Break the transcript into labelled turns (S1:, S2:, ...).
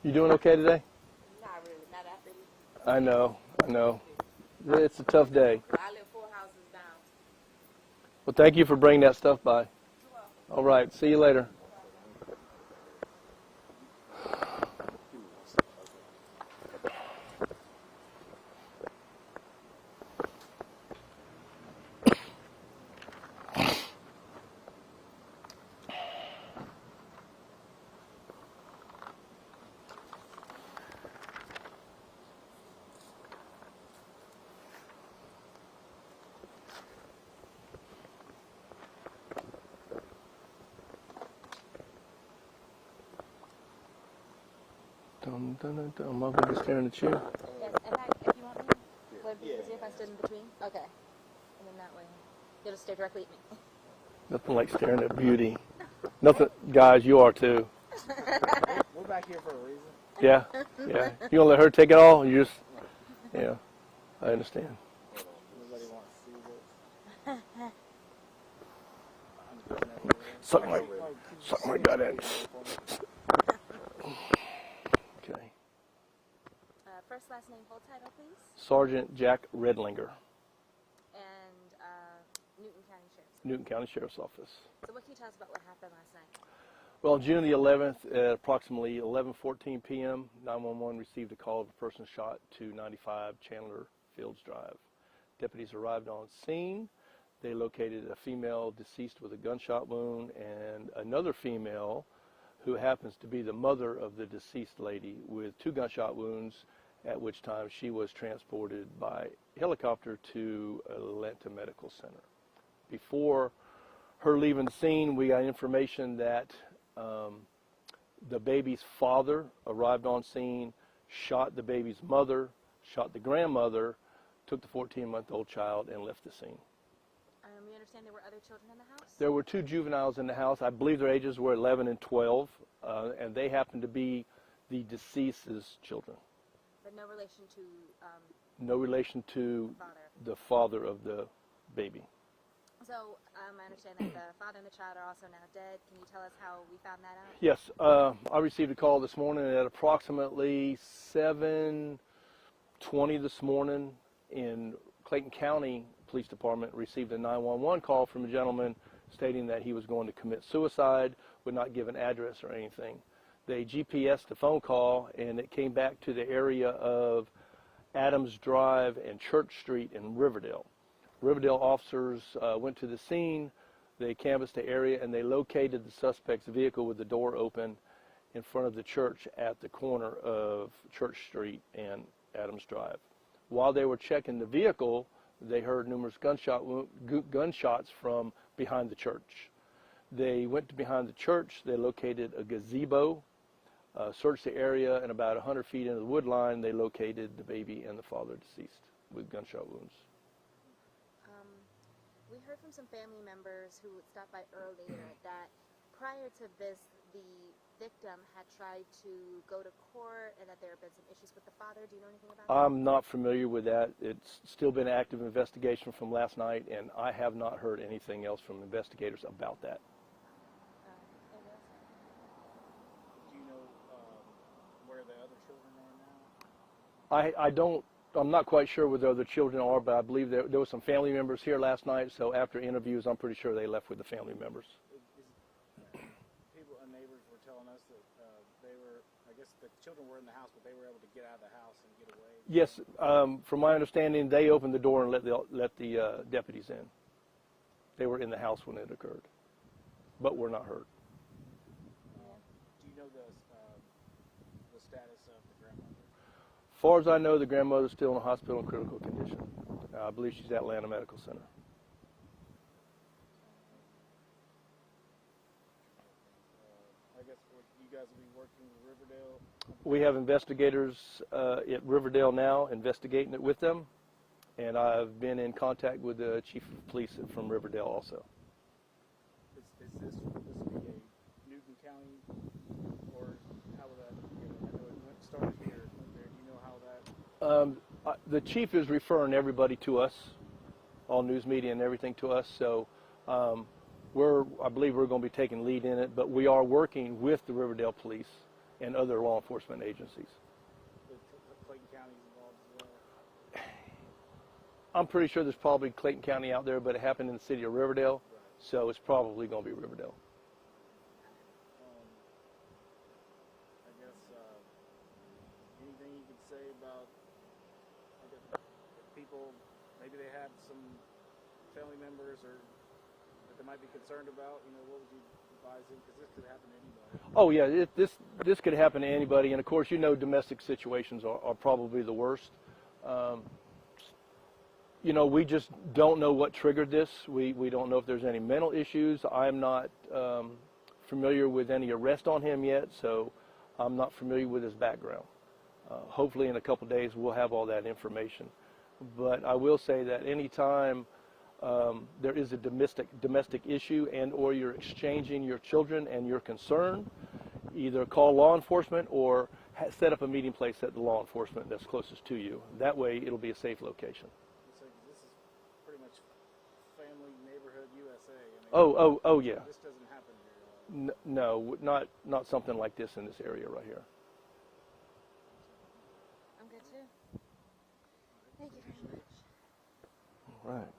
S1: You doing okay today?
S2: Not really, not after you.
S1: I know. It's a tough day.
S2: I live 4 houses down.
S1: Well, thank you for bringing that stuff by. All right, see you later. I'm not going to be staring at you.
S2: Yes, in fact, if you want me, would it be easier if I stood in between? Okay. And then that way, you'll just stare directly at me.
S1: Nothing like staring at beauty. Nothing, guys, you are too.
S3: We're back here for a reason.
S1: Yeah. You gonna let her take it all? You just, yeah, I understand.
S3: Nobody wants to see this.
S1: Suck my gut in. Okay.
S2: First, last name, full title, please.
S1: Sergeant Jack Redlinger,
S2: And Newton County Sheriff's.
S1: Newton County Sheriff's Office.
S2: So what can you tell us about what happened last night?
S1: Well, on June the 11th, at approximately 11:14 p.m., 911 received a call of a person shot to 95 Chandler Fields Drive. Deputies arrived on scene. They located a female deceased with a gunshot wound and another female who happens to be the mother of the deceased lady with 2 gunshot wounds, at which time she was transported by helicopter to Atlanta Medical Center. Before her leaving the scene, we got information that the baby's father arrived on scene, shot the baby's mother, shot the grandmother, took the 14-month-old child, and left the scene.
S2: We understand there were other children in the house?
S1: There were 2 juveniles in the house. I believe their ages were 11 and 12, and they happened to be the deceased's children.
S2: But no relation to
S1: No relation to
S2: father.
S1: the father of the baby.
S2: So I understand that the father and the child are also now dead. Can you tell us how we found that out?
S1: Yes, I received a call this morning at approximately 7:20 this morning in Clayton County Police Department. Received a 911 call from a gentleman stating that he was going to commit suicide, would not give an address or anything. They GPSed the phone call, and it came back to the area of Adams Drive and Church Street in Riverdale. Riverdale officers went to the scene, they canvassed the area, and they located the suspect's vehicle with the door open in front of the church at the corner of Church Street and Adams Drive. While they were checking the vehicle, they heard numerous gunshots from behind the church. They went to behind the church, they located a gazebo, searched the area, and about 100 feet into the wood line, they located the baby and the father deceased with gunshot wounds.
S2: We heard from some family members who stopped by earlier that prior to this, the victim had tried to go to court and that there have been some issues with the father. Do you know anything about that?
S1: I'm not familiar with that. It's still been an active investigation from last night, and I have not heard anything else from investigators about that.
S3: Do you know where the other children are now?
S1: I'm not quite sure where the other children are, but I believe there were some family members here last night, so after interviews, I'm pretty sure they left with the family members.
S3: People and neighbors were telling us that I guess the children were in the house, but they were able to get out of the house and get away.
S1: Yes, from my understanding, they opened the door and let the deputies in. They were in the house when it occurred, but were not hurt.
S3: Do you know the status of the grandmother?
S1: As far as I know, the grandmother's still in the hospital in critical condition. I believe she's at Atlanta Medical Center.
S3: I guess you guys will be working with Riverdale?
S1: We have investigators at Riverdale now investigating it with them, and I've been in contact with the chief of police from Riverdale also.
S3: Is this will be a Newton County, or how will that, I know it started here, went there. Do you know how that?
S1: The chief is referring everybody to us, all news media and everything to us, so I believe we're going to be taking lead in it, but we are working with the Riverdale police and other law enforcement agencies.
S3: Clayton County's involved as well.
S1: I'm pretty sure there's probably Clayton County out there, but it happened in the city of Riverdale, so it's probably going to be Riverdale.
S3: I guess anything you could say about, I guess, people, maybe they have some family members or that they might be concerned about, what would you advise them? Because this could happen to anybody.
S1: Oh yeah, this could happen to anybody, and of course, domestic situations are probably the worst. We just don't know what triggered this. We don't know if there's any mental issues. I'm not familiar with any arrest on him yet, so I'm not familiar with his background. Hopefully in a couple days we'll have all that information. But I will say that anytime there is a domestic issue and or you're exchanging your children and you're concerned, either call law enforcement or set up a meeting place at the law enforcement that's closest to you. That way it'll be a safe location.
S3: So this is pretty much family neighborhood USA.
S1: Oh yeah.
S3: This doesn't happen here.
S1: No, not something like this in this area right here.
S2: I'm good too. Thank you very much.
S1: All right.